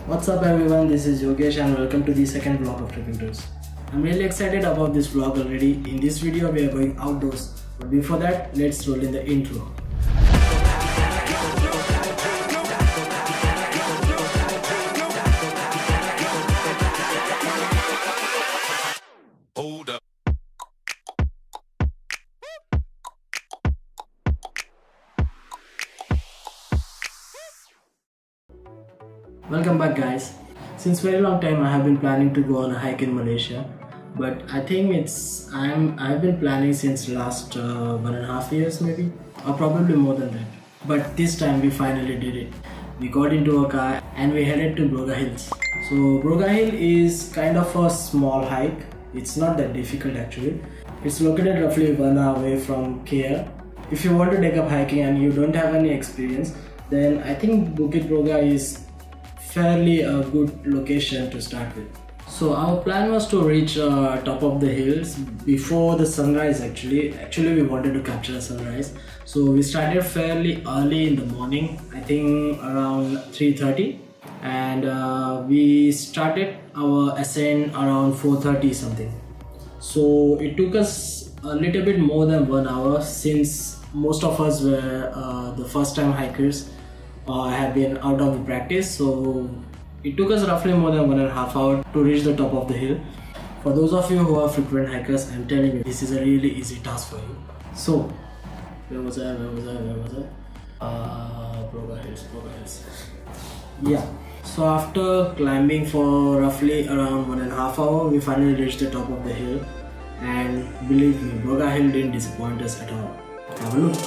What's up everyone, this is Yogesh and welcome to the second vlog of Tripping Tours. I'm really excited about this vlog already. In this video we are going outdoors, but before that let's roll in the intro. Hold up. Welcome back guys. Since very long time I have been planning to go on a hike in Malaysia, but I think I've been planning since last 1.5 years maybe, or probably more than that. But this time we finally did it. We got into a car and we headed to Broga Hills. So Broga Hill is kind of a small hike. It's not that difficult actually. It's located roughly 1 hour away from KL. If you want to take up hiking and you don't have any experience, then I think Bukit Broga is fairly a good location to start with. So our plan was to reach top of the hills before the sunrise. Actually we wanted to capture a sunrise, so we started fairly early in the morning, I think around 3:30, and we started our ascent around 4:30 something. So it took us a little bit more than 1 hour, since most of us were the first time hikers. Have been out of the practice, so it took us roughly more than 1.5 hours to reach the top of the hill. For those of you who are frequent hikers, I'm telling you, this is a really easy task for you. So, where was I? Broga Hills. Yeah. So after climbing for roughly around 1.5 hours, we finally reached the top of the hill, and believe me, Broga Hill didn't disappoint us at all. Have a look.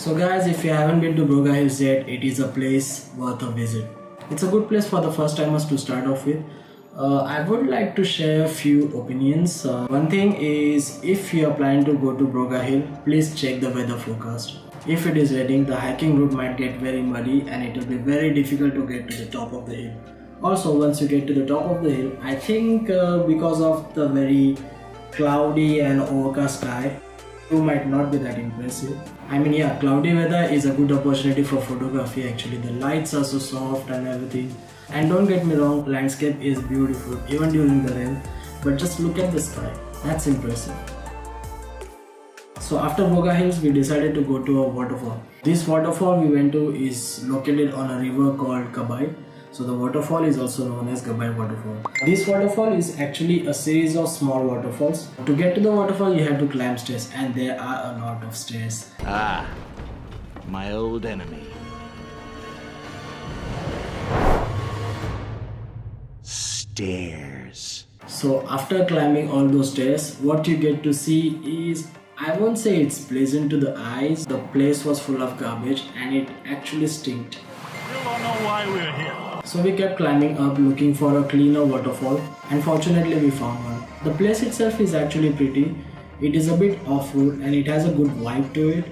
So guys, if you haven't been to Broga Hills yet, it is a place worth a visit. It's a good place for the first timers to start off with. I would like to share a few opinions. One thing is, if you are planning to go to Broga Hill, please check the weather forecast. If it is raining, the hiking route might get very muddy and it will be very difficult to get to the top of the hill. Also, once you get to the top of the hill, I think because of the very cloudy and overcast sky, it might not be that impressive. I mean, yeah, cloudy weather is a good opportunity for photography actually. The lights are so soft and everything. And don't get me wrong, landscape is beautiful even during the rain. But just look at the sky, that's impressive. So after Broga Hills, we decided to go to a waterfall. This waterfall we went to is located on a river called Gabai. So the waterfall is also known as Gabai Waterfall. This waterfall is actually a series of small waterfalls. To get to the waterfall, you have to climb stairs, and there are a lot of stairs. Ah, my old enemy. Stairs. So after climbing all those stairs, what you get to see is, I won't say it's pleasant to the eyes. The place was full of garbage and it actually stinked. Still don't know why we're here. So we kept climbing up looking for a cleaner waterfall, and fortunately we found one. The place itself is actually pretty. It is a bit off-road and it has a good vibe to it,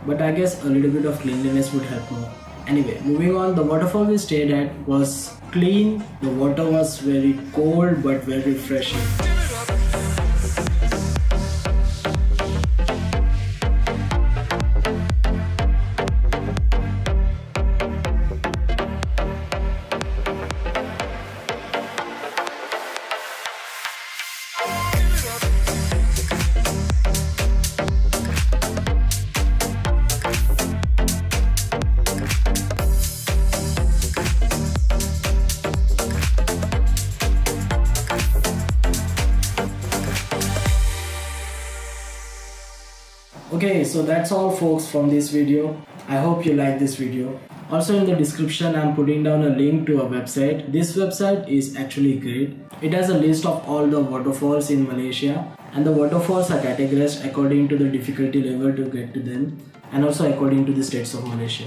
but I guess a little bit of cleanliness would help more. Anyway, moving on, the waterfall we stayed at was clean. The water was very cold but very refreshing. Okay, so that's all folks from this video. I hope you like this video. Also in the description I'm putting down a link to a website. This website is actually great. It has a list of all the waterfalls in Malaysia, and the waterfalls are categorized according to the difficulty level to get to them, and also according to the states of Malaysia.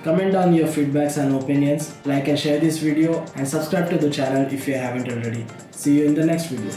Comment down your feedbacks and opinions, like and share this video, and subscribe to the channel if you haven't already. See you in the next video.